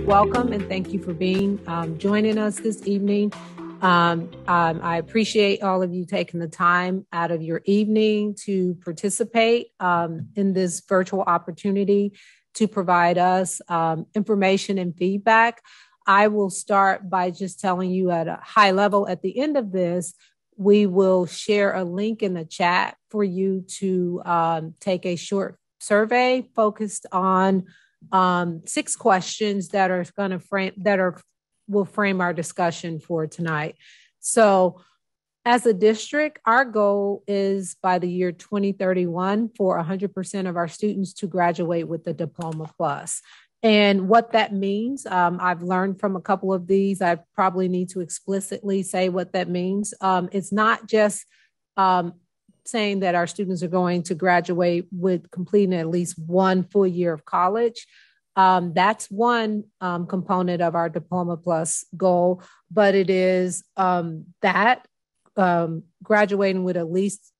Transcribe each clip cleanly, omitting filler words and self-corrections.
Welcome and thank you for joining us this evening. I appreciate all of you taking the time out of your evening to participate in this virtual opportunity to provide us information and feedback. I will start by just telling you at a high level at the end of this, we will share a link in the chat for you to take a short survey focused on 6 questions that are going to will frame our discussion for tonight. So as a district, our goal is by the year 2031 for 100% of our students to graduate with the Diploma Plus. And what that means, I've learned from a couple of these. I probably need to explicitly say what that means. It's not just saying that our students are going to graduate with completing at least 1 full year of college. That's one component of our Diploma Plus goal, but it is graduating with at least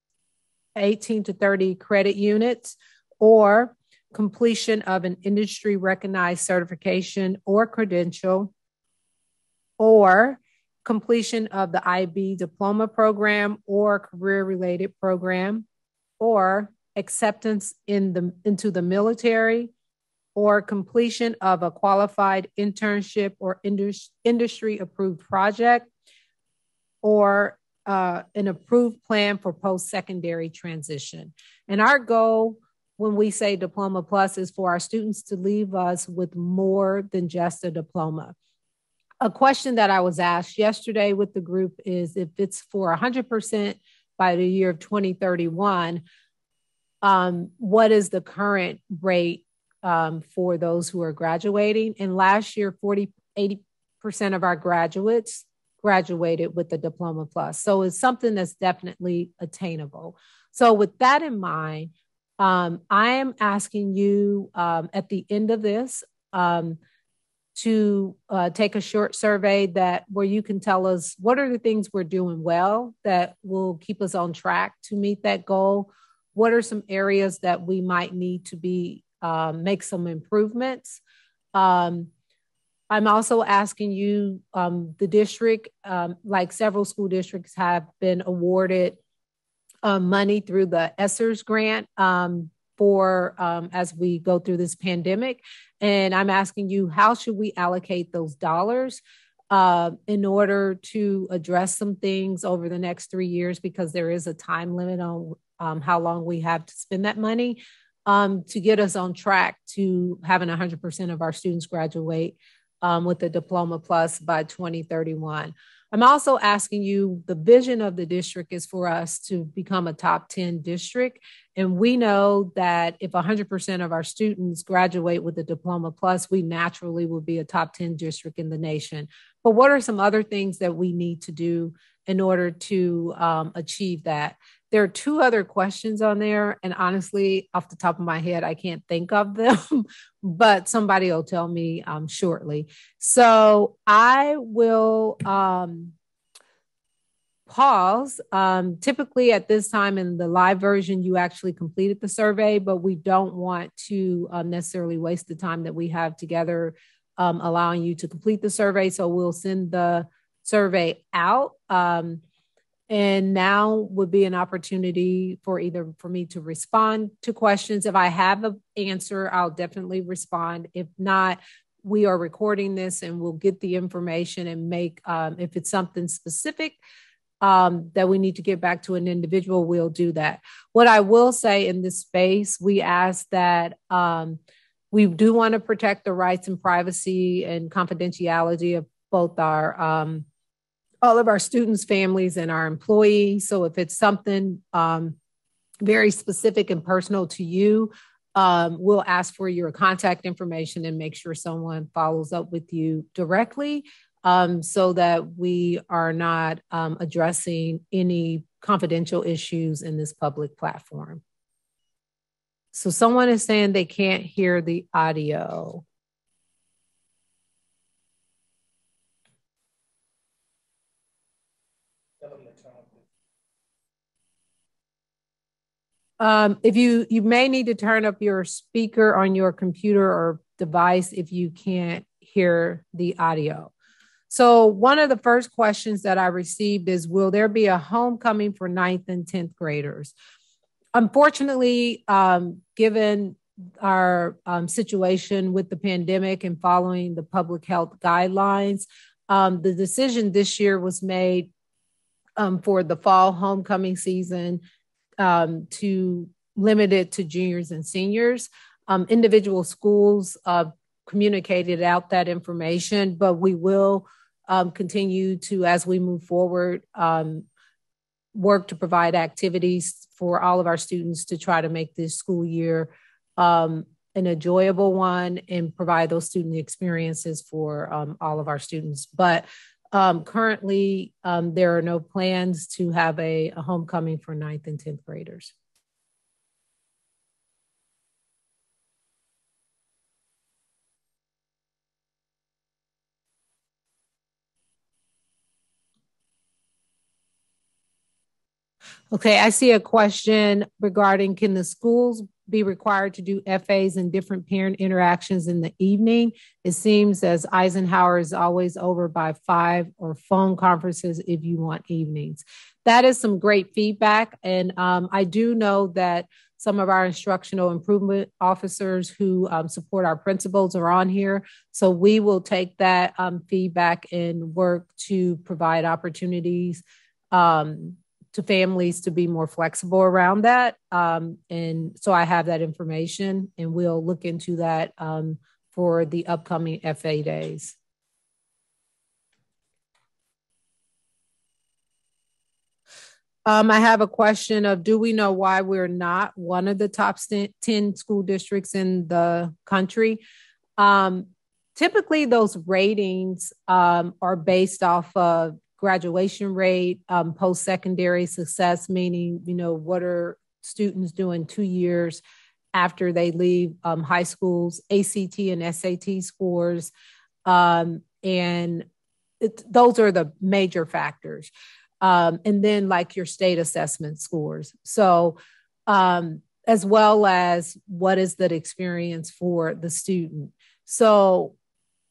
18 to 30 credit units or completion of an industry recognized certification or credential, or completion of the IB diploma program or career-related program, or acceptance into the military, or completion of a qualified internship or industry-approved project, or an approved plan for post-secondary transition. And our goal when we say Diploma Plus is for our students to leave us with more than just a diploma. A question that I was asked yesterday with the group is if it's for 100% by the year of 2031, what is the current rate for those who are graduating? And last year, 80% of our graduates graduated with the Diploma Plus. So it's something that's definitely attainable. So with that in mind, I am asking you at the end of this to take a short survey where you can tell us what are the things we're doing well that will keep us on track to meet that goal. What are some areas that we might need to make some improvements? I'm also asking you, the district, like several school districts have been awarded money through the ESSERS grant for as we go through this pandemic. And I'm asking you, how should we allocate those dollars in order to address some things over the next 3 years, because there is a time limit on how long we have to spend that money to get us on track to having 100% of our students graduate with the Diploma Plus by 2031. I'm also asking you, the vision of the district is for us to become a top 10 district. And we know that if 100% of our students graduate with the Diploma Plus, we naturally will be a top 10 district in the nation. But what are some other things that we need to do in order to achieve that? There are 2 other questions on there. And honestly, off the top of my head, I can't think of them, but somebody will tell me shortly. So I will pause. Typically at this time in the live version, you actually completed the survey, but we don't want to necessarily waste the time that we have together allowing you to complete the survey. So we'll send the survey out. And now would be an opportunity for me to respond to questions. If I have an answer, I'll definitely respond. If not, we are recording this and we'll get the information and make, if it's something specific that we need to get back to an individual, we'll do that. What I will say in this space, we ask that we do want to protect the rights and privacy and confidentiality of both all of our students, families, and our employees. So if it's something very specific and personal to you, we'll ask for your contact information and make sure someone follows up with you directly so that we are not addressing any confidential issues in this public platform. So someone is saying they can't hear the audio. If you may need to turn up your speaker on your computer or device if you can't hear the audio. So one of the first questions that I received is, will there be a homecoming for 9th and 10th graders? Unfortunately, given our situation with the pandemic and following the public health guidelines, the decision this year was made for the fall homecoming season to limit it to juniors and seniors. Individual schools communicated out that information, but we will continue to, as we move forward, work to provide activities for all of our students to try to make this school year an enjoyable one and provide those student experiences for all of our students. But currently, there are no plans to have a homecoming for 9th and 10th graders. Okay, I see a question regarding, can the schools be required to do FAs and different parent interactions in the evening? It seems as Eisenhower is always over by 5, or phone conferences if you want evenings. That is some great feedback. And I do know that some of our instructional improvement officers who support our principals are on here. So we will take that feedback and work to provide opportunities to families to be more flexible around that. And so I have that information, and we'll look into that for the upcoming FA days. I have a question of, do we know why we're not one of the top 10 school districts in the country? Typically, those ratings are based off of graduation rate, post-secondary success, meaning, what are students doing 2 years after they leave high schools, ACT and SAT scores. And those are the major factors. And then like your state assessment scores. So as well as what is that experience for the student. So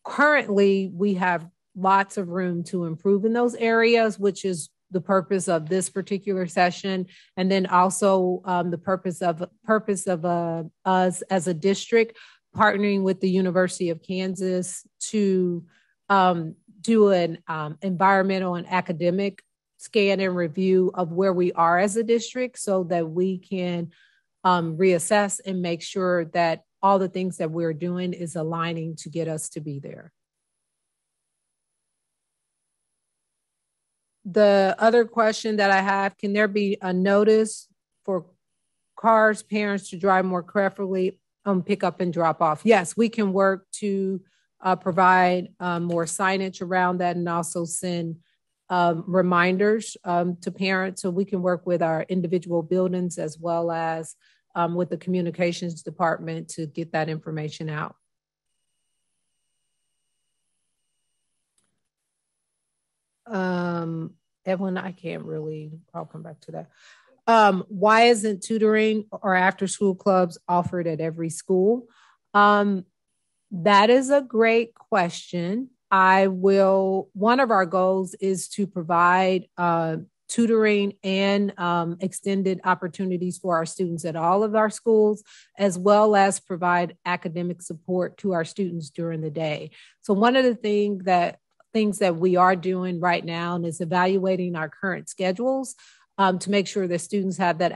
currently we have lots of room to improve in those areas, which is the purpose of this particular session. And then also the purpose of us as a district partnering with the University of Kansas to do an environmental and academic scan and review of where we are as a district so that we can reassess and make sure that all the things that we're doing is aligning to get us to be there. The other question that I have, can there be a notice for cars, parents to drive more carefully on pick up and drop off? Yes, we can work to provide more signage around that and also send reminders to parents, so we can work with our individual buildings as well as with the communications department to get that information out. Edwin, I can't really, I'll come back to that. Why isn't tutoring or after school clubs offered at every school? That is a great question. One of our goals is to provide tutoring and extended opportunities for our students at all of our schools, as well as provide academic support to our students during the day. So one of the things that we are doing right now is evaluating our current schedules to make sure that students have that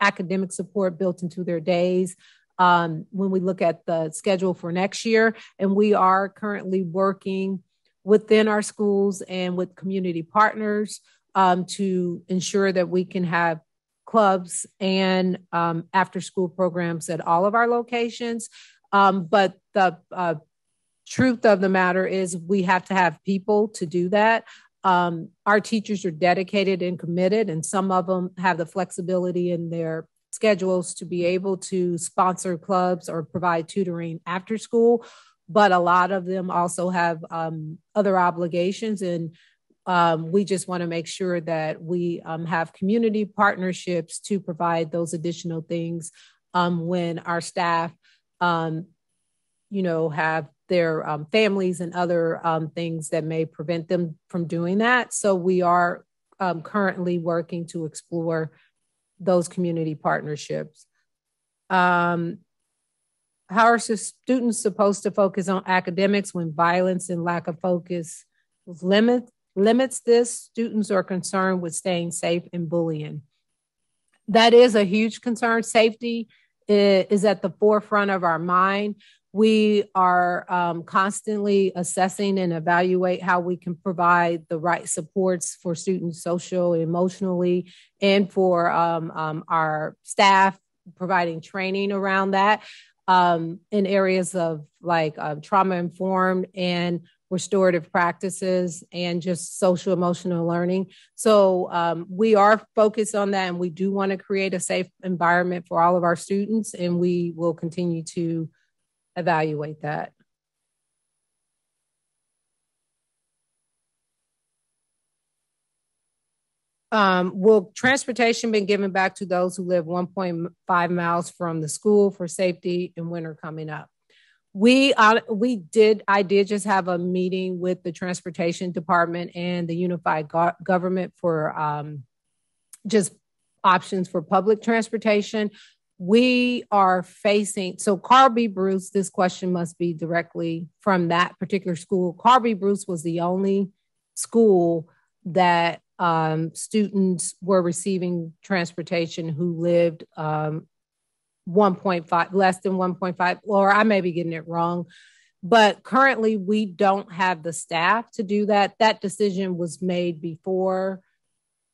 academic support built into their days. When we look at the schedule for next year, and we are currently working within our schools and with community partners to ensure that we can have clubs and after school programs at all of our locations. But the truth of the matter is we have to have people to do that. Our teachers are dedicated and committed, and some of them have the flexibility in their schedules to be able to sponsor clubs or provide tutoring after school, but a lot of them also have other obligations. And we just want to make sure that we have community partnerships to provide those additional things when our staff, have their families and other things that may prevent them from doing that. So we are currently working to explore those community partnerships. How are students supposed to focus on academics when violence and lack of focus limits this? Students are concerned with staying safe and bullying. That is a huge concern. Safety is at the forefront of our mind. We are constantly assessing and evaluate how we can provide the right supports for students social, emotionally, and for our staff, providing training around that in areas of like trauma-informed and restorative practices and just social emotional learning. So we are focused on that, and we do want to create a safe environment for all of our students, and we will continue to evaluate that. Will transportation be given back to those who live 1.5 miles from the school for safety in winter coming up? I did just have a meeting with the transportation department and the unified government for just options for public transportation. We are facing, so Carl B. Bruce, this question must be directly from that particular school. Carl B. Bruce was the only school that students were receiving transportation who lived 1.5, less than 1.5, or I may be getting it wrong. But currently we don't have the staff to do that. That decision was made before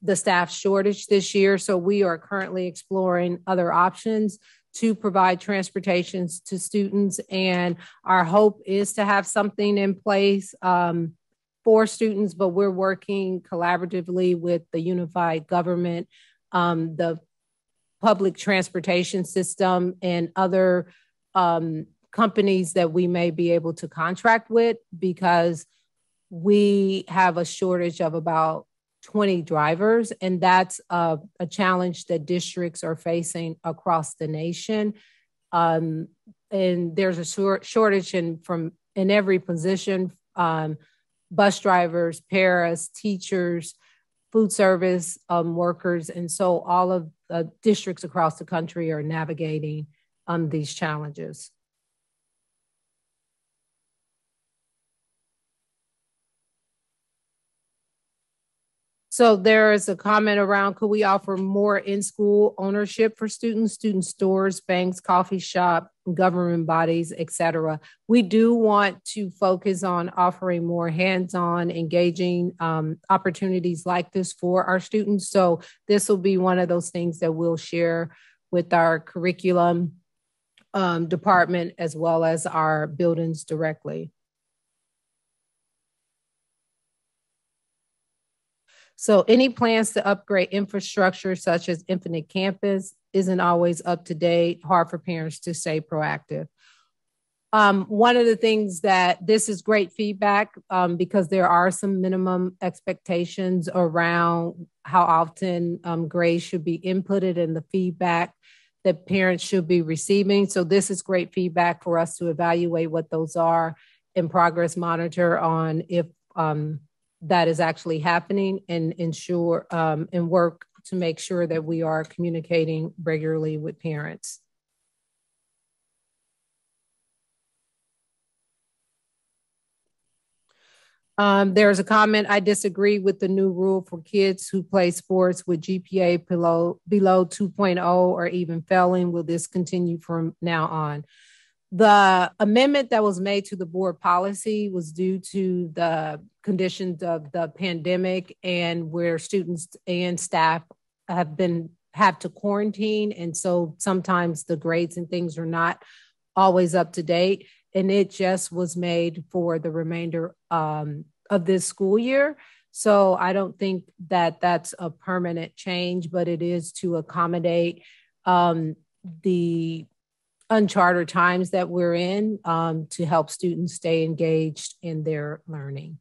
the staff shortage this year. So we are currently exploring other options to provide transportations to students. And our hope is to have something in place for students, but we're working collaboratively with the unified government, the public transportation system, and other companies that we may be able to contract with, because we have a shortage of about 20 drivers, and that's a challenge that districts are facing across the nation. And there's a shortage in every position, bus drivers, paras, teachers, food service workers. And so all of the districts across the country are navigating these challenges. So there is a comment around, could we offer more in-school ownership for students, student stores, banks, coffee shop, government bodies, et cetera? We do want to focus on offering more hands-on, engaging opportunities like this for our students. So this will be one of those things that we'll share with our curriculum department as well as our buildings directly. So any plans to upgrade infrastructure such as Infinite Campus isn't always up to date, hard for parents to stay proactive. One of the things that this is great feedback because there are some minimum expectations around how often grades should be inputted and the feedback that parents should be receiving. So this is great feedback for us to evaluate what those are and progress monitor on if that is actually happening, and ensure and work to make sure that we are communicating regularly with parents. There's a comment, I disagree with the new rule for kids who play sports with GPA below 2.0 or even failing. Will this continue from now on? The amendment that was made to the board policy was due to the conditions of the pandemic and where students and staff have to quarantine. And so sometimes the grades and things are not always up to date. And it just was made for the remainder of this school year. So I don't think that that's a permanent change, but it is to accommodate the uncharted times that we're in to help students stay engaged in their learning.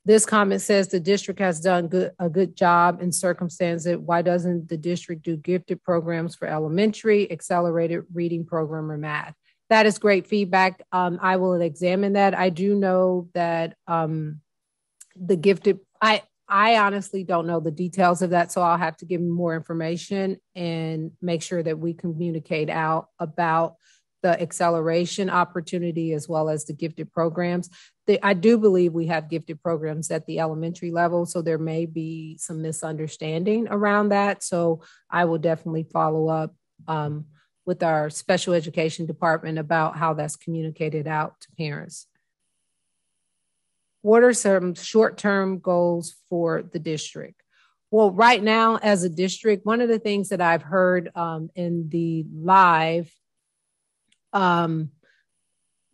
This comment says the district has done a good job in circumstances. Why doesn't the district do gifted programs for elementary, accelerated reading program, or math? That is great feedback. I will examine that. I do know that the gifted, I honestly don't know the details of that, so I'll have to give more information and make sure that we communicate out about the acceleration opportunity as well as the gifted programs. I do believe we have gifted programs at the elementary level, so there may be some misunderstanding around that. So I will definitely follow up with our special education department about how that's communicated out to parents. What are some short-term goals for the district? Well, right now as a district, one of the things that I've heard in the live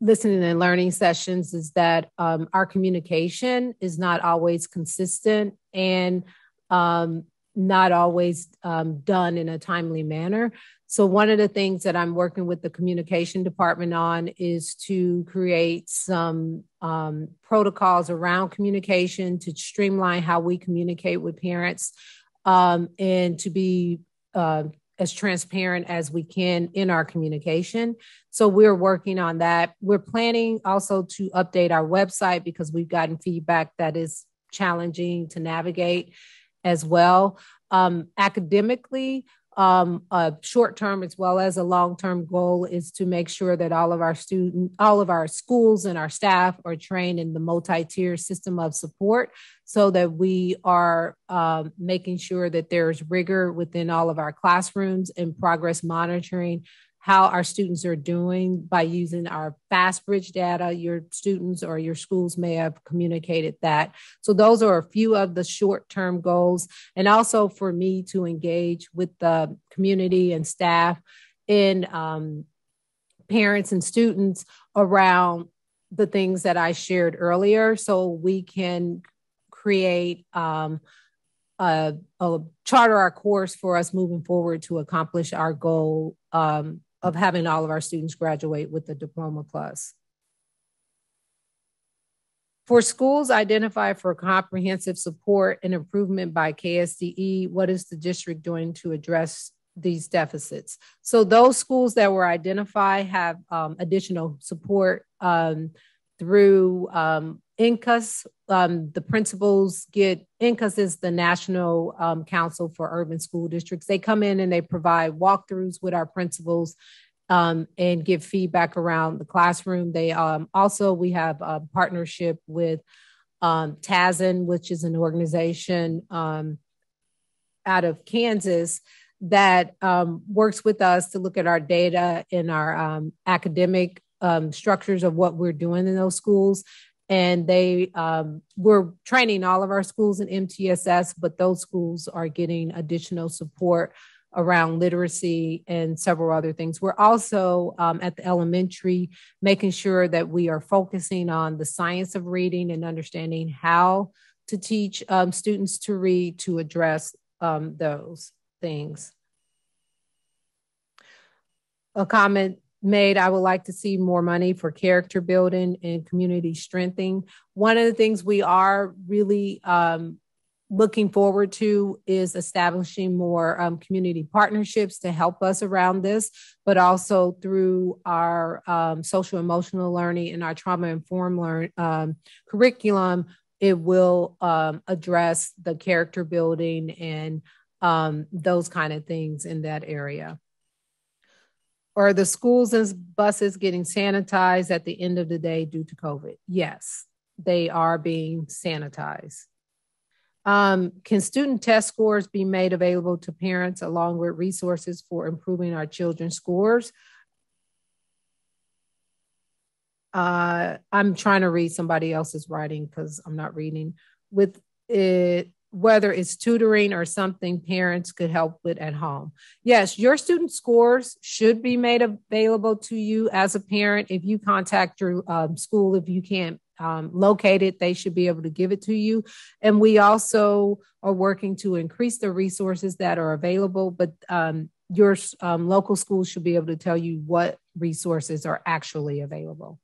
listening and learning sessions is that our communication is not always consistent and not always done in a timely manner. So one of the things that I'm working with the communication department on is to create some protocols around communication to streamline how we communicate with parents and to be as transparent as we can in our communication. So we're working on that. We're planning also to update our website because we've gotten feedback that is challenging to navigate as well. Academically, a short-term as well as a long-term goal is to make sure that all of our schools and our staff are trained in the multi-tier system of support so that we are making sure that there's rigor within all of our classrooms and progress monitoring how our students are doing by using our FastBridge data. Your students or your schools may have communicated that. So those are a few of the short-term goals. And also for me to engage with the community and staff and parents and students around the things that I shared earlier so we can create charter our course for us moving forward to accomplish our goal of having all of our students graduate with a Diploma Plus. For schools identified for comprehensive support and improvement by KSDE, what is the district doing to address these deficits? So those schools that were identified have additional support through INCUS. The principals get, INCUS is the National Council for Urban School Districts. They come in and they provide walkthroughs with our principals and give feedback around the classroom. They also, we have a partnership with TASN, which is an organization out of Kansas that works with us to look at our data and our academic structures of what we're doing in those schools. And we're training all of our schools in MTSS, but those schools are getting additional support around literacy and several other things. We're also at the elementary, making sure that we are focusing on the science of reading and understanding how to teach students to read to address those things. A comment made, I would like to see more money for character building and community strengthening. One of the things we are really looking forward to is establishing more community partnerships to help us around this, but also through our social emotional learning and our trauma-informed curriculum, it will address the character building and those kind of things in that area. Are the schools and buses getting sanitized at the end of the day due to COVID? Yes, they are being sanitized. Can student test scores be made available to parents along with resources for improving our children's scores? I'm trying to read somebody else's writing because I'm not reading. With it, whether it's tutoring or something parents could help with at home. Yes, your student scores should be made available to you as a parent. If you contact your school, if you can't locate it, they should be able to give it to you. And we also are working to increase the resources that are available, but your local schools should be able to tell you what resources are actually available.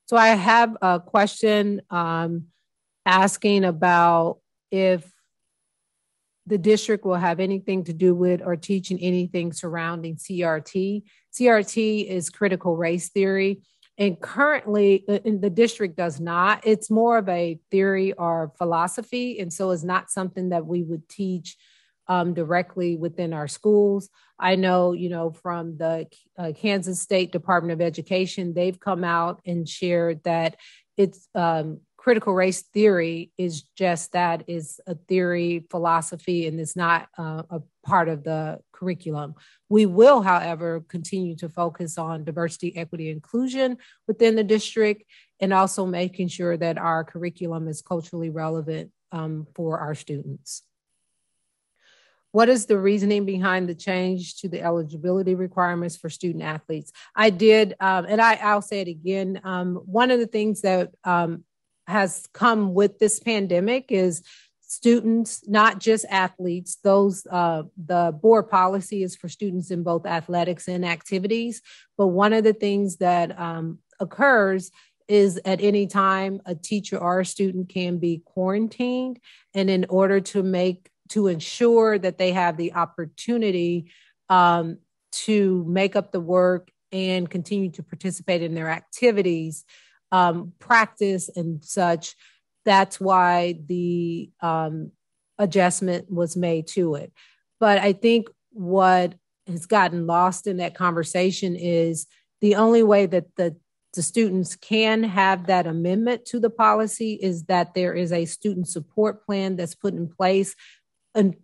So I have a question asking about if the district will have anything to do with or teaching anything surrounding CRT. CRT is critical race theory. And currently, the district does not. It's more of a theory or philosophy. And so it's not something that we would teach directly within our schools. I know, from the Kansas State Department of Education, they've come out and shared that it's critical race theory is just that, is a theory, philosophy, and it's not a part of the curriculum. We will, however, continue to focus on diversity, equity, inclusion within the district, and also making sure that our curriculum is culturally relevant for our students. What is the reasoning behind the change to the eligibility requirements for student athletes? I did, and I'll say it again. One of the things that has come with this pandemic is students, not just athletes. The board policy is for students in both athletics and activities. But one of the things that occurs is at any time a teacher or a student can be quarantined, and in order to ensure that they have the opportunity to make up the work and continue to participate in their activities, practice and such. That's why the adjustment was made to it. But I think what has gotten lost in that conversation is the only way that the students can have that amendment to the policy is that there is a student support plan that's put in place. And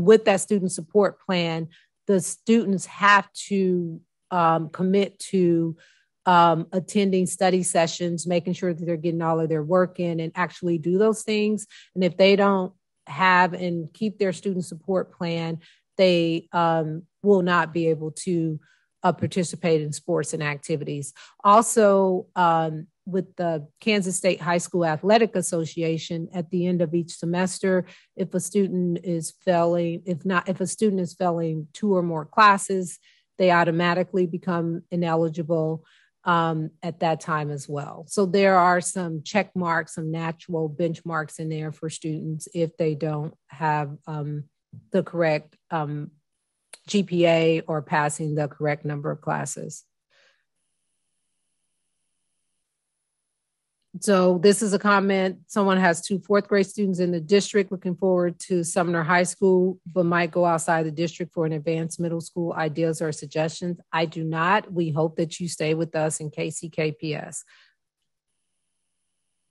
with that student support plan, the students have to commit to attending study sessions, making sure that they're getting all of their work in and actually do those things. And if they don't have and keep their student support plan, they will not be able to participate in sports and activities. Also, with the Kansas State High School Athletic Association, at the end of each semester, if a student is failing, if a student is failing 2 or more classes, they automatically become ineligible at that time as well. So there are some check marks, some natural benchmarks in there for students if they don't have the correct GPA or passing the correct number of classes. So this is a comment. Someone has 2 fourth grade students in the district looking forward to Sumner High School, but might go outside the district for an advanced middle school. Ideas or suggestions? I do not. We hope that you stay with us in KCKPS.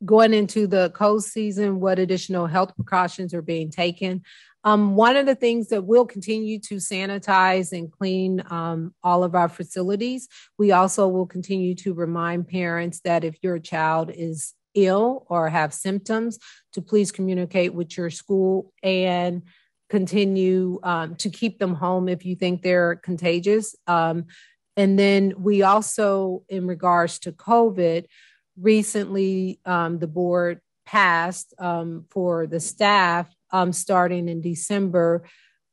Going into the cold season, what additional health precautions are being taken? One of the things that we'll continue to sanitize and clean all of our facilities. We also will continue to remind parents that if your child is ill or have symptoms, to please communicate with your school and continue to keep them home if you think they're contagious. And then we also, in regards to COVID, recently the board passed for the staff starting in December,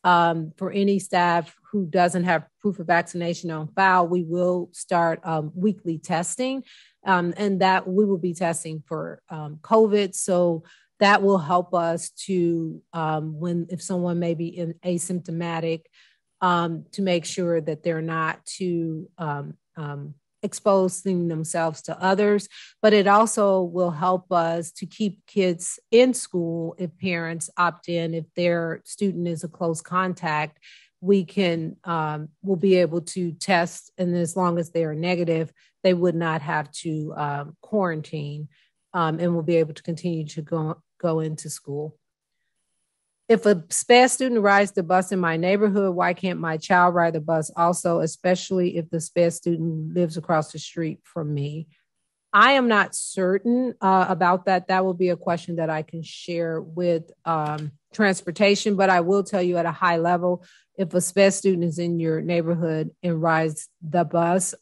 for any staff who doesn't have proof of vaccination on file, we will start weekly testing, and that we will be testing for COVID. So that will help us to, if someone may be asymptomatic, to make sure that they're not too exposing themselves to others, but it also will help us to keep kids in school if parents opt in. If their student is a close contact, we'll be able to test, and as long as they are negative, they would not have to quarantine, and we'll be able to continue to go into school. If a SPED student rides the bus in my neighborhood, why can't my child ride the bus also, especially if the SPED student lives across the street from me? I am not certain about that. That will be a question that I can share with transportation, but I will tell you at a high level, if a SPED student is in your neighborhood and rides the bus,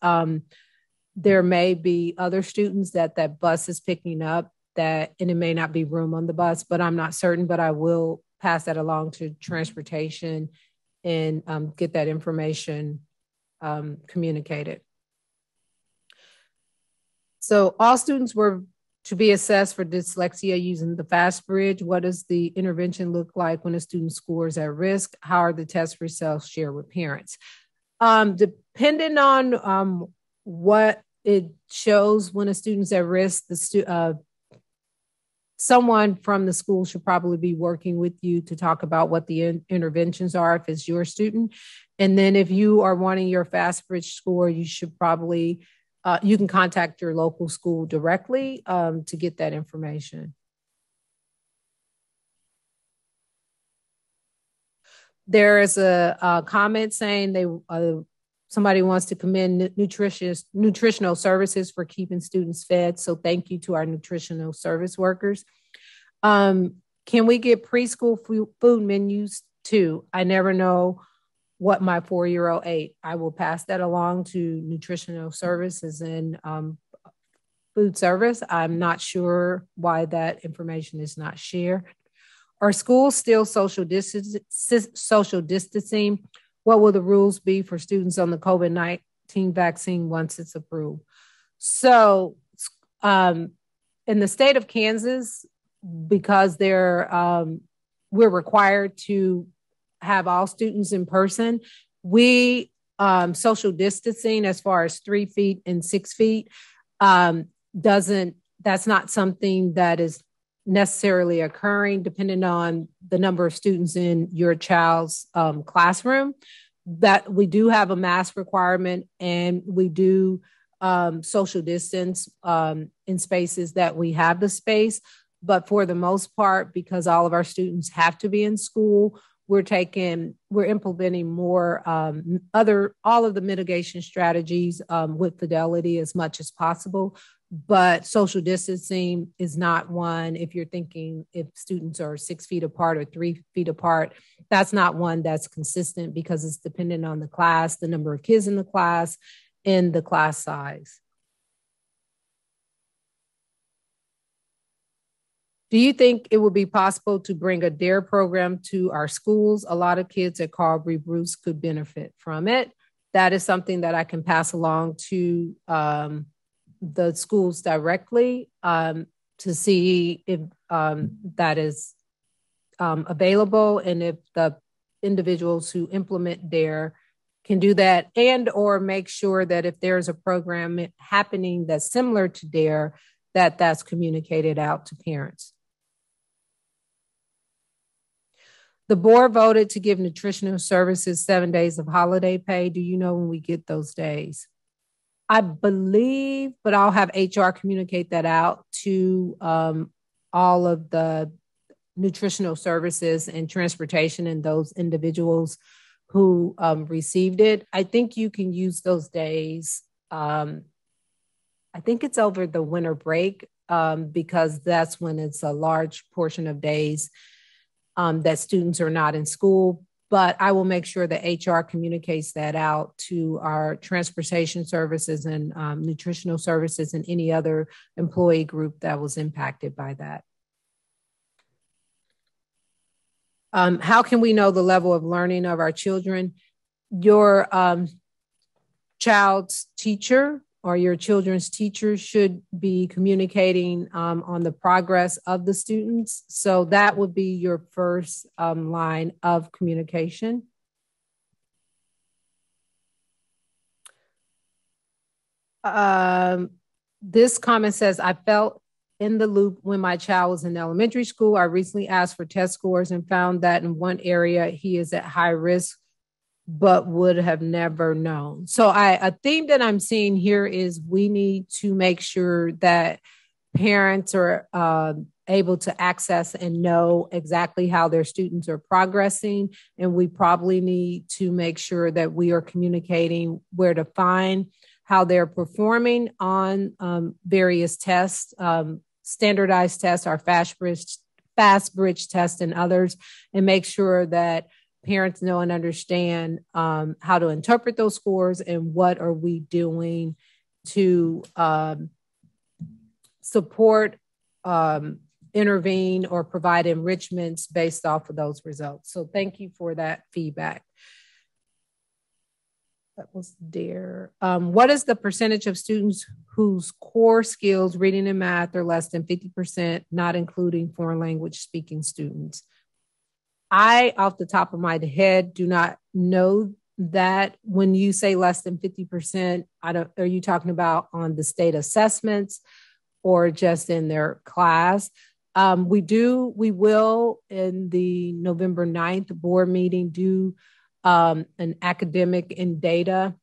there may be other students that bus is picking up, and it may not be room on the bus, but I'm not certain, but I will pass that along to transportation and get that information communicated. So all students were to be assessed for dyslexia using the FAST bridge. What does the intervention look like when a student scores at risk? How are the test results shared with parents? Depending on what it shows when a student's at risk, someone from the school should probably be working with you to talk about what the interventions are if it's your student. And then if you are wanting your FAST bridge score, you should probably, you can contact your local school directly to get that information. There is a comment saying somebody wants to commend nutritional services for keeping students fed. So thank you to our nutritional service workers. Can we get preschool food menus too? I never know what my 4-year-old ate. I will pass that along to nutritional services and food service. I'm not sure why that information is not shared. Are schools still social distancing? What will the rules be for students on the COVID-19 vaccine once it's approved? So in the state of Kansas, because we're required to have all students in person, we social distancing as far as 3 feet and 6 feet that's not something that is necessarily occurring depending on the number of students in your child's classroom. That we do have a mask requirement, and we do social distance in spaces that we have the space. But for the most part, because all of our students have to be in school, we're implementing more all of the mitigation strategies with fidelity as much as possible. But social distancing is not one. If you're thinking if students are 6 feet apart or 3 feet apart, that's not one that's consistent because it's dependent on the class, the number of kids in the class, and the class size. Do you think it would be possible to bring a DARE program to our schools? A lot of kids at Carberry Bruce could benefit from it. That is something that I can pass along to the schools directly to see if that is available, and if the individuals who implement DARE can do that, and or make sure that if there's a program happening that's similar to DARE, that's communicated out to parents. The board voted to give nutritional services 7 days of holiday pay. Do you know when we get those days? I believe, but I'll have HR communicate that out to all of the nutritional services and transportation and those individuals who received it. I think you can use those days. I think it's over the winter break because that's when it's a large portion of days that students are not in school. But I will make sure that HR communicates that out to our transportation services and nutritional services and any other employee group that was impacted by that. How can we know the level of learning of our children? Your child's teacher or your children's teacher should be communicating on the progress of the students. So that would be your first line of communication. This comment says, I felt in the loop when my child was in elementary school. I recently asked for test scores and found that in one area he is at high risk, but would have never known. So a theme that I'm seeing here is we need to make sure that parents are able to access and know exactly how their students are progressing. And we probably need to make sure that we are communicating where to find how they're performing on various tests, standardized tests, our fast bridge test and others, and make sure that parents know and understand how to interpret those scores and what are we doing to support, intervene, or provide enrichments based off of those results. So thank you for that feedback. that was DARE. What is the percentage of students whose core skills, reading and math, are less than 50%, not including foreign language speaking students? I, off the top of my head, do not know that. When you say less than 50%, are you talking about on the state assessments or just in their class? We will in the November 9th board meeting do an academic and data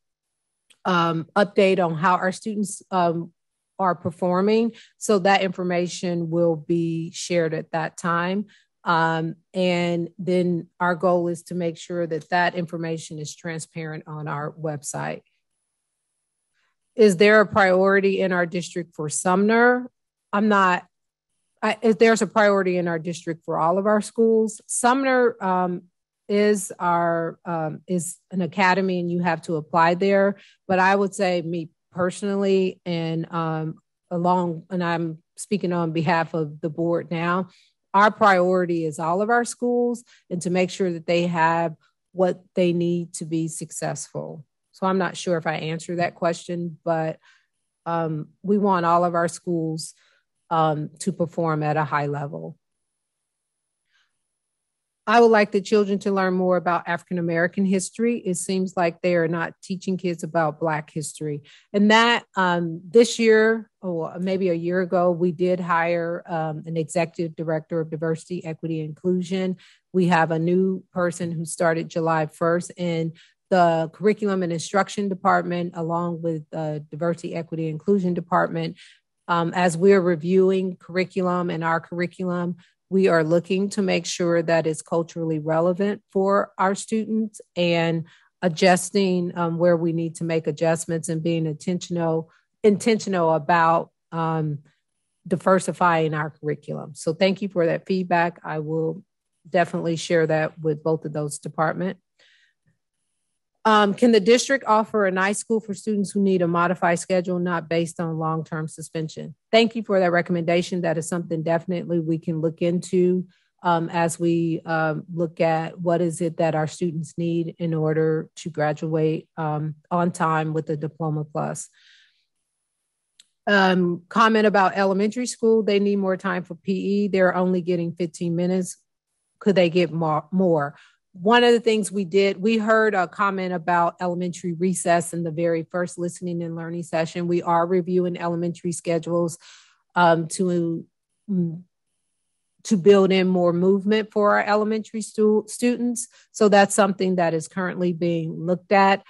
update on how our students are performing. So that information will be shared at that time. And then our goal is to make sure that that information is transparent on our website. Is there a priority in our district for Sumner? There's a priority in our district for all of our schools. Sumner is an academy, and you have to apply there. But I would say, me personally, and I'm speaking on behalf of the board now, our priority is all of our schools and to make sure that they have what they need to be successful. So I'm not sure if I answered that question, but we want all of our schools to perform at a high level. I would like the children to learn more about African-American history. It seems like they are not teaching kids about Black history. And that this year, or maybe a year ago, we did hire an executive director of diversity, equity, and inclusion. We have a new person who started July 1st in the curriculum and instruction department, along with the diversity, equity, and inclusion department. As we're reviewing curriculum and our curriculum, we are looking to make sure that it's culturally relevant for our students and adjusting where we need to make adjustments and being intentional about diversifying our curriculum. So thank you for that feedback. I will definitely share that with both of those departments. Can the district offer a night school for students who need a modified schedule, not based on long-term suspension? Thank you for that recommendation. That is something definitely we can look into as we look at what is it that our students need in order to graduate on time with a Diploma Plus. Comment about elementary school. They need more time for PE. They're only getting 15 minutes. Could they get more? One of the things we heard a comment about elementary recess in the very first listening and learning session. We are reviewing elementary schedules to build in more movement for our elementary students. So that's something that is currently being looked at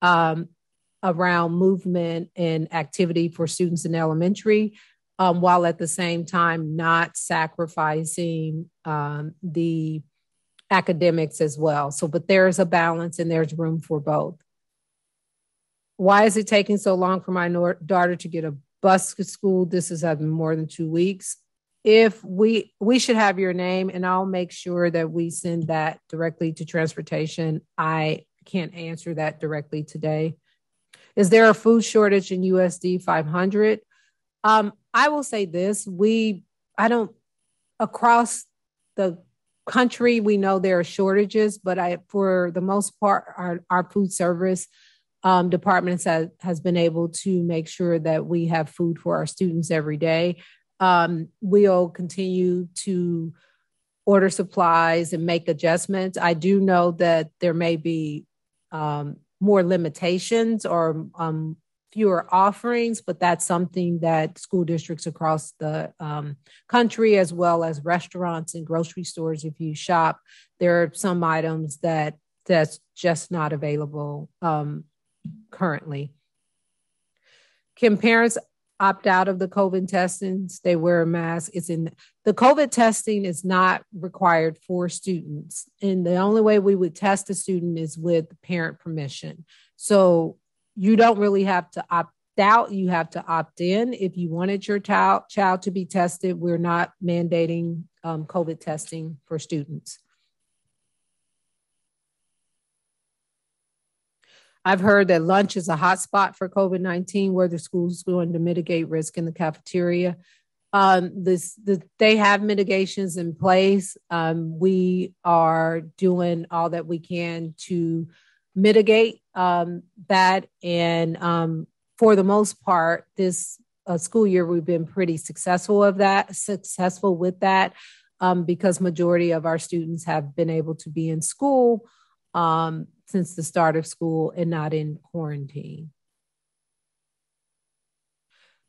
around movement and activity for students in elementary, while at the same time not sacrificing the academics as well. So, but there's a balance and there's room for both. Why is it taking so long for my daughter to get a bus to school? This has been more than 2 weeks. If we should have your name, and I'll make sure that we send that directly to transportation. I can't answer that directly today. Is there a food shortage in USD 500? I will say this, across the country, we know there are shortages, but for the most part, our food service departments has been able to make sure that we have food for our students every day. We'll continue to order supplies and make adjustments. I do know that there may be more limitations or fewer offerings, but that's something that school districts across the country, as well as restaurants and grocery stores, if you shop, there are some items that's just not available currently. Can parents opt out of the COVID testing? They wear a mask. The COVID testing is not required for students. And the only way we would test a student is with parent permission. So you don't really have to opt out. You have to opt in. If you wanted your child to be tested, we're not mandating COVID testing for students. I've heard that lunch is a hotspot for COVID-19, where the school's going to mitigate risk in the cafeteria. They have mitigations in place. We are doing all that we can to mitigate that. And for the most part, this school year, we've been pretty successful with that because majority of our students have been able to be in school since the start of school and not in quarantine.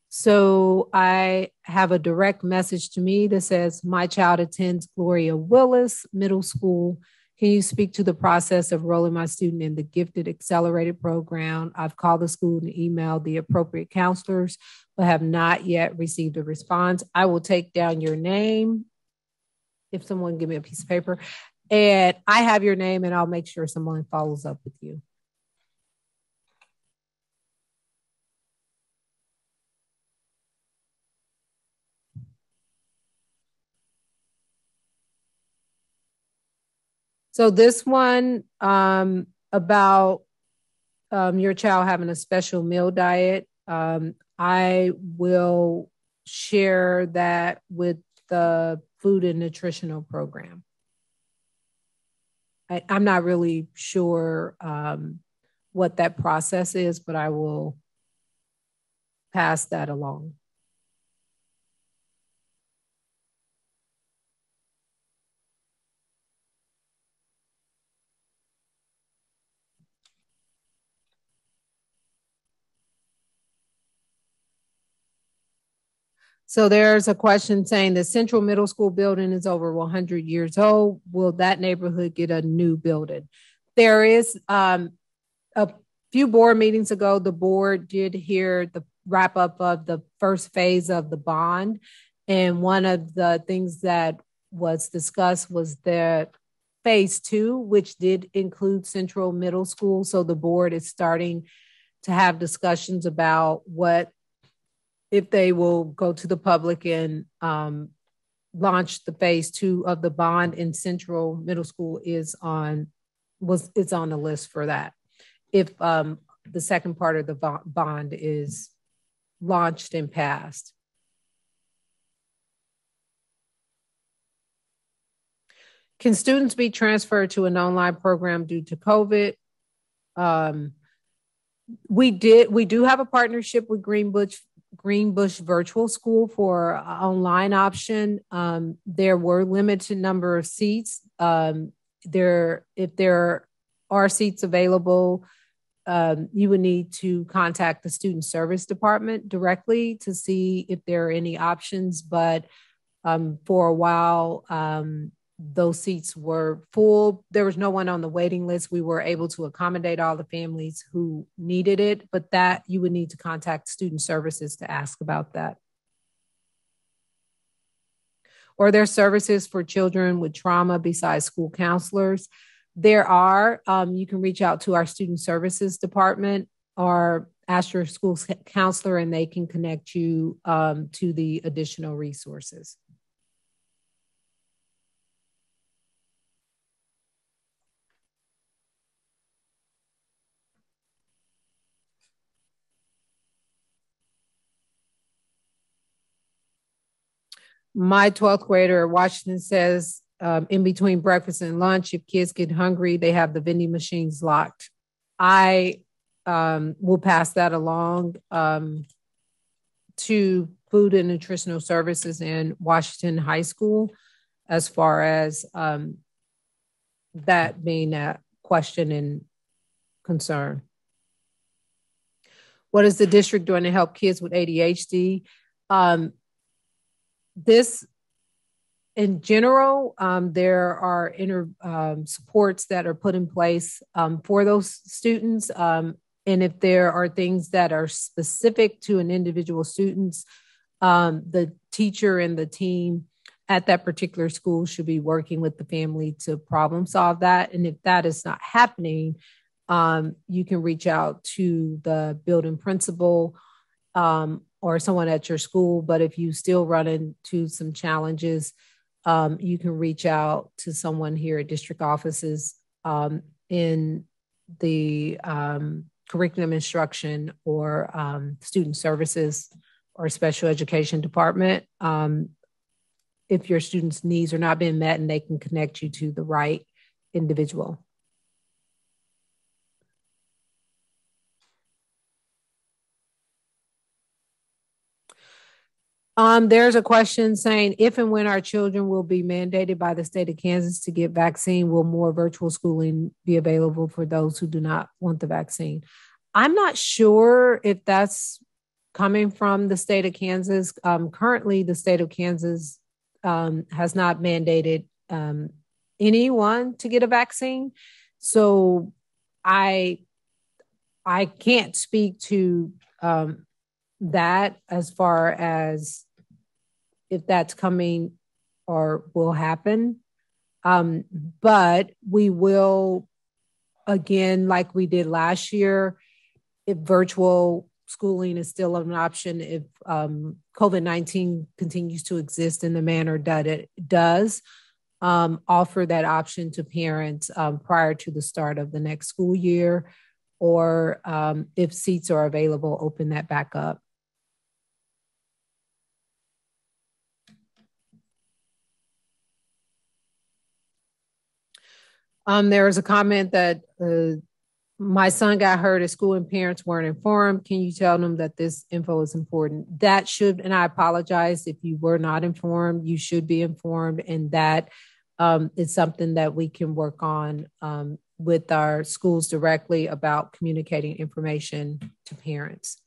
So I have a direct message to me that says, my child attends Gloria Willis Middle School. Can you speak to the process of enrolling my student in the Gifted Accelerated program? I've called the school and emailed the appropriate counselors, but have not yet received a response. I will take down your name. If someone give me a piece of paper, and I have your name, and I'll make sure someone follows up with you. So this one about your child having a special meal diet, I will share that with the food and nutritional program. I'm not really sure what that process is, but I will pass that along. So there's a question saying the Central Middle School building is over 100 years old. Will that neighborhood get a new building? There is a few board meetings ago, the board did hear the wrap up of the first phase of the bond. And one of the things that was discussed was the phase 2, which did include Central Middle School. So the board is starting to have discussions about what, if they will go to the public and launch the phase 2 of the bond, and Central Middle School is on the list for that. If the second part of the bond is launched and passed. Can students be transferred to an online program due to COVID? We do have a partnership with Greenbush Virtual School for online option. There were limited number of seats. If there are seats available, you would need to contact the student service department directly to see if there are any options. But for a while, those seats were full. There was no one on the waiting list. We were able to accommodate all the families who needed it, but that you would need to contact student services to ask about that. Or there services for children with trauma besides school counselors? There are. You can reach out to our student services department or ask your school counselor, and they can connect you to the additional resources. My 12th grader, Washington, says in between breakfast and lunch, if kids get hungry, they have the vending machines locked. I will pass that along to Food and Nutritional Services in Washington High School as far as that being a question and concern. What is the district doing to help kids with ADHD? This, in general, there are supports that are put in place for those students. And if there are things that are specific to an individual student's, the teacher and the team at that particular school should be working with the family to problem solve that. And if that is not happening, you can reach out to the building principal or someone at your school. But if you still run into some challenges, you can reach out to someone here at district offices in the curriculum instruction or student services or special education department. If your students' needs are not being met, and they can connect you to the right individual. There's a question saying if and when our children will be mandated by the state of Kansas to get vaccine, will more virtual schooling be available for those who do not want the vaccine? I'm not sure if that's coming from the state of Kansas. Currently, the state of Kansas has not mandated anyone to get a vaccine. So I can't speak to that as far as if that's coming or will happen. But we will, again, like we did last year, if virtual schooling is still an option, if COVID-19 continues to exist in the manner that it does, offer that option to parents prior to the start of the next school year, or if seats are available, open that back up. There was a comment that my son got hurt at school and parents weren't informed. Can you tell them that this info is important? That should, and I apologize if you were not informed, you should be informed. And that is something that we can work on with our schools directly about communicating information to parents.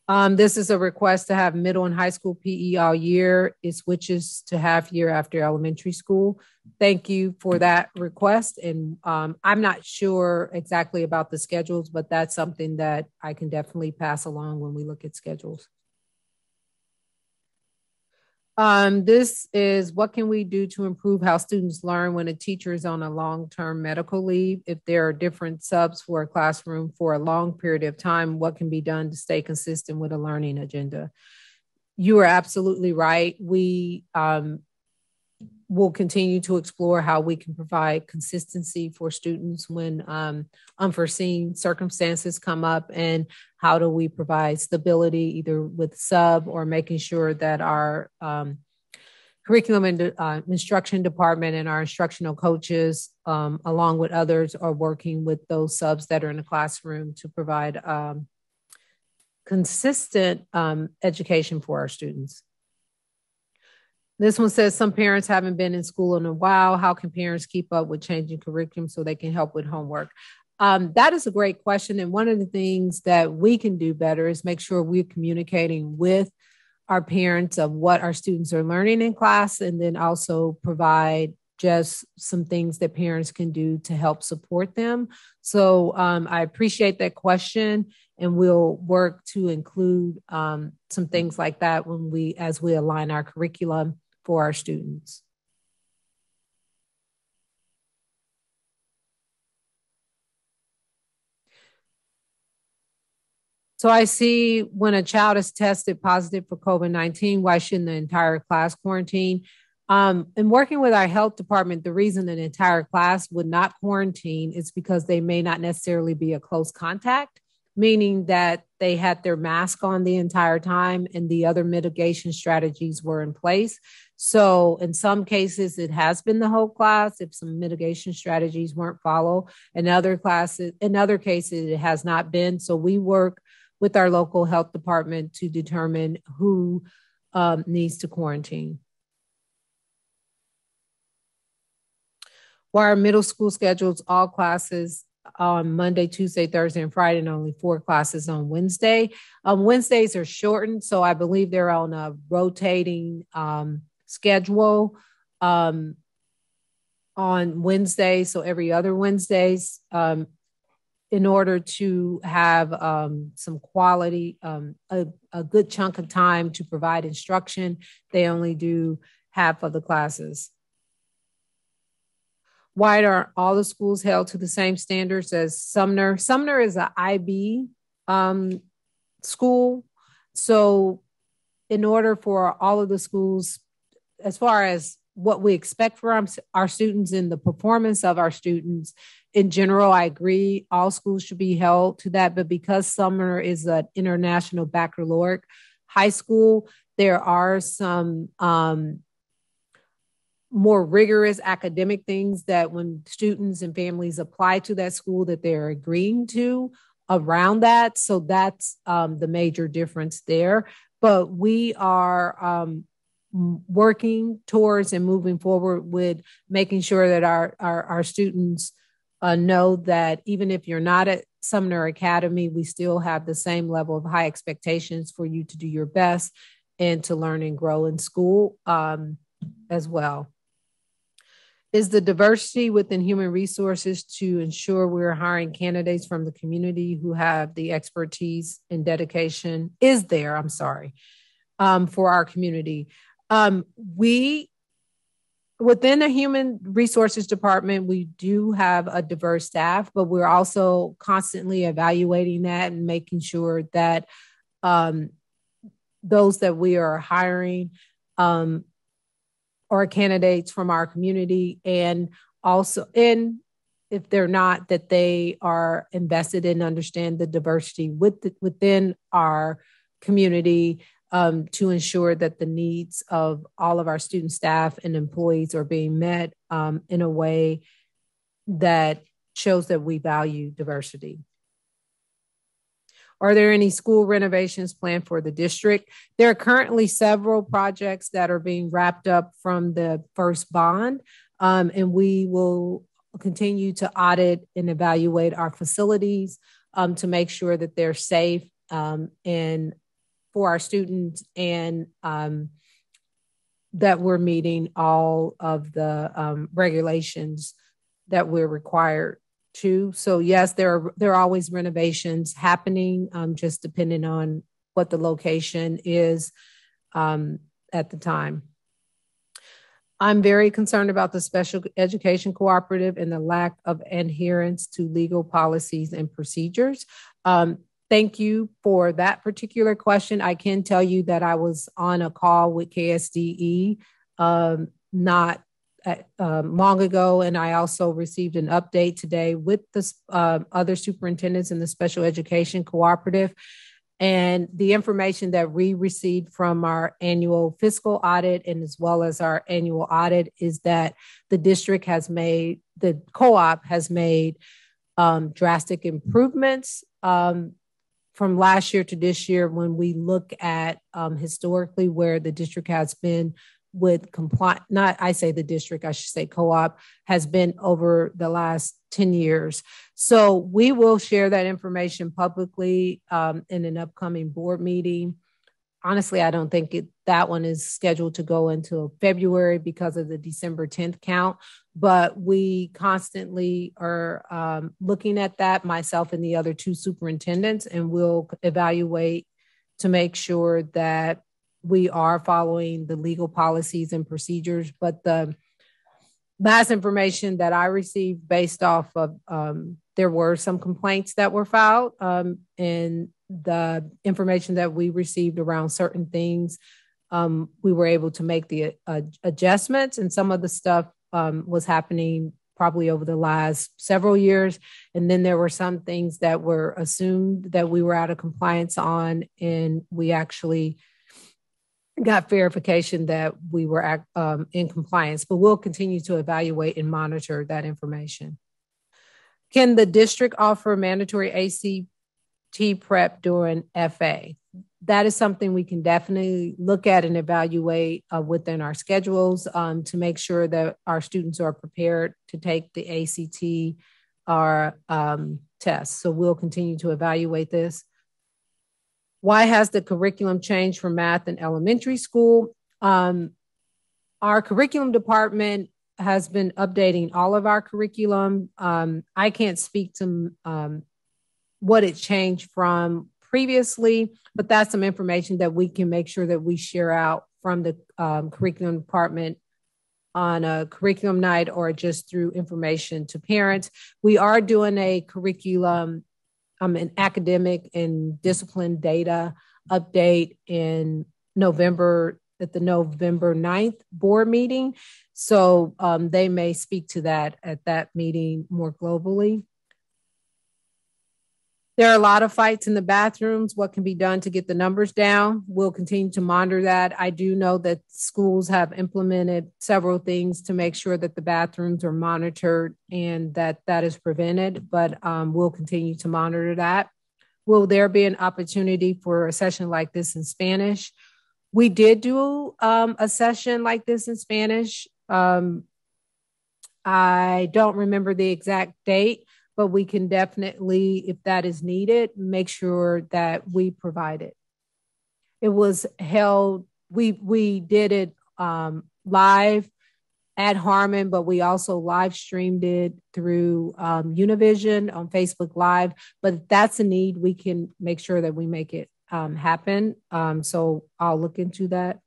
This is a request to have middle and high school PE all year. It switches to half year after elementary school. Thank you for that request. And I'm not sure exactly about the schedules, but that's something that I can definitely pass along when we look at schedules. This is what can we do to improve how students learn when a teacher is on a long-term medical leave? If there are different subs for a classroom for a long period of time, what can be done to stay consistent with a learning agenda? You are absolutely right. We will continue to explore how we can provide consistency for students when unforeseen circumstances come up, and how do we provide stability either with sub or making sure that our curriculum and instruction department and our instructional coaches, along with others, are working with those subs that are in the classroom to provide consistent education for our students. This one says some parents haven't been in school in a while. How can parents keep up with changing curriculum so they can help with homework? That is a great question. And one of the things that we can do better is make sure we're communicating with our parents of what our students are learning in class, and then also provide just some things that parents can do to help support them. So I appreciate that question, and we'll work to include some things like that as we align our curriculum for our students. So I see when a child is tested positive for COVID-19, why shouldn't the entire class quarantine? In working with our health department, the reason an entire class would not quarantine is because they may not necessarily be a close contact, meaning that they had their mask on the entire time and the other mitigation strategies were in place. So in some cases, it has been the whole class if some mitigation strategies weren't followed. In other cases, it has not been. So we work with our local health department to determine who needs to quarantine. Why are middle school schedules all classes on Monday, Tuesday, Thursday, and Friday, and only 4 classes on Wednesday? Wednesdays are shortened, so I believe they're on a rotating schedule on Wednesdays, so every other Wednesdays, in order to have some quality, a good chunk of time to provide instruction. They only do half of the classes. Why are all the schools held to the same standards as Sumner? Sumner is an IB school. So in order for all of the schools, as far as what we expect from our students and the performance of our students in general, I agree all schools should be held to that. But because Sumner is an international baccalaureate high school, there are some more rigorous academic things that when students and families apply to that school that they're agreeing to. around that. So that's the major difference there. But we are working towards and moving forward with making sure that our students know that even if you're not at Sumner Academy, we still have the same level of high expectations for you to do your best and to learn and grow in school as well. Is the diversity within human resources to ensure we're hiring candidates from the community who have the expertise and dedication for our community. We, within the human resources department, we do have a diverse staff, but we're also constantly evaluating that and making sure that those that we are hiring are candidates from our community, and also, and if they're not, that they are invested in understand the diversity within our community to ensure that the needs of all of our student staff and employees are being met in a way that shows that we value diversity. Are there any school renovations planned for the district? There are currently several projects that are being wrapped up from the first bond, and we will continue to audit and evaluate our facilities to make sure that they're safe and for our students, and that we're meeting all of the regulations that we're required to. So yes, there are always renovations happening, just depending on what the location is at the time. I'm very concerned about the special education cooperative and the lack of adherence to legal policies and procedures. Thank you for that particular question. I can tell you that I was on a call with KSDE not long ago, and I also received an update today with the other superintendents in the special education cooperative. And the information that we received from our annual fiscal audit and as well as our annual audit is that the district has made, the co-op has made drastic improvements from last year to this year. When we look at historically where the district has been with compliance, not I say the district, I should say co-op has been over the last 10 years. So we will share that information publicly in an upcoming board meeting. Honestly, I don't think that one is scheduled to go until February because of the December 10th count, but we constantly are looking at that, myself and the other two superintendents, and we'll evaluate to make sure that we are following the legal policies and procedures. But the last information that I received based off of, there were some complaints that were filed, and the information that we received around certain things, we were able to make the adjustments, and some of the stuff was happening probably over the last several years. And then there were some things that were assumed that we were out of compliance on, and we actually got verification that we were in compliance, but we'll continue to evaluate and monitor that information. Can the district offer mandatory ACT prep during FA? That is something we can definitely look at and evaluate within our schedules to make sure that our students are prepared to take the ACT or test. So we'll continue to evaluate this. Why has the curriculum changed for math in elementary school? Our curriculum department has been updating all of our curriculum. I can't speak to what it changed from previously, but that's some information that we can make sure that we share out from the curriculum department on a curriculum night or just through information to parents. We are doing a curriculum, an academic and discipline data update in November at the November 9th board meeting. So they may speak to that at that meeting more globally. There are a lot of fights in the bathrooms. What can be done to get the numbers down? We'll continue to monitor that. I do know that schools have implemented several things to make sure that the bathrooms are monitored and that is prevented, but we'll continue to monitor that. Will there be an opportunity for a session like this in Spanish? We did do a session like this in Spanish. I don't remember the exact date, but we can definitely, if that is needed, make sure that we provide it. It was held, we did it live at Harmon, but we also live streamed it through Univision on Facebook Live. But if that's a need, we can make sure that we make it happen. So I'll look into that.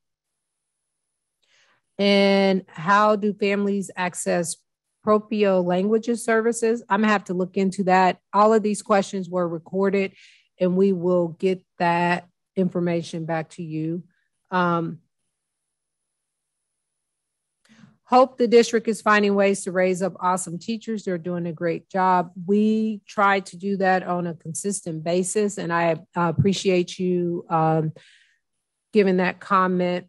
And how do families access Propio languages services? I'm gonna have to look into that. All of these questions were recorded, and we will get that information back to you. Hope the district is finding ways to raise up awesome teachers. They're doing a great job. We try to do that on a consistent basis, and I appreciate you giving that comment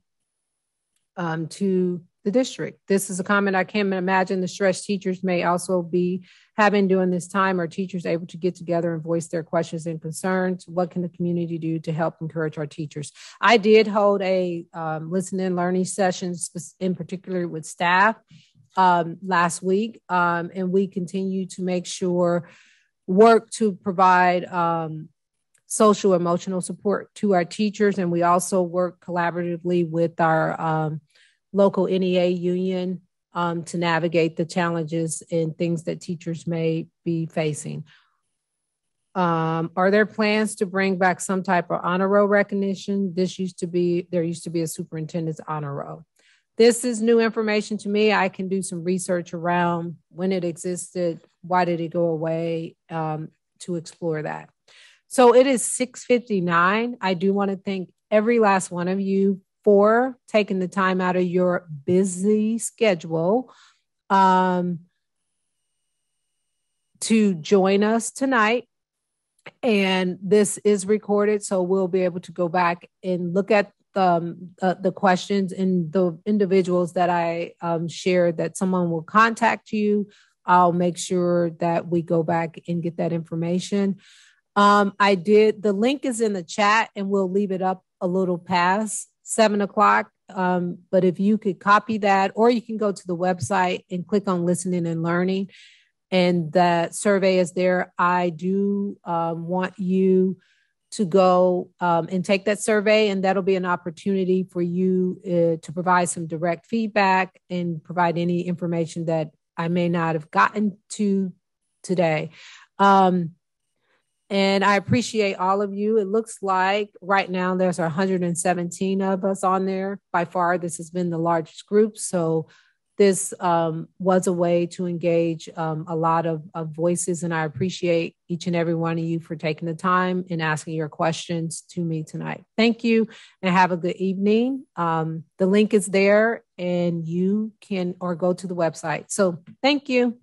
to the district. This is a comment I can imagine the stress teachers may also be having during this time. Are teachers able to get together and voice their questions and concerns? What can the community do to help encourage our teachers? I did hold a listen and learning session in particular with staff last week, and we continue to make sure work to provide social emotional support to our teachers, and we also work collaboratively with our local NEA union to navigate the challenges and things that teachers may be facing. Are there plans to bring back some type of honor roll recognition? There used to be a superintendent's honor roll. This is new information to me. I can do some research around when it existed, why did it go away, to explore that. So it is 6:59. I do want to thank every last one of you for taking the time out of your busy schedule to join us tonight. And this is recorded, so we'll be able to go back and look at the questions and the individuals that I shared, that someone will contact you. I'll make sure that we go back and get that information. The link is in the chat, and we'll leave it up a little past 7 o'clock. But if you could copy that, or you can go to the website and click on listening and learning, and the survey is there. I do want you to go and take that survey, and that'll be an opportunity for you to provide some direct feedback and provide any information that I may not have gotten to today. And I appreciate all of you. It looks like right now there's 117 of us on there. By far, this has been the largest group. So this was a way to engage a lot of voices. And I appreciate each and every one of you for taking the time and asking your questions to me tonight. Thank you, and have a good evening. The link is there, and you can, or go to the website. So thank you.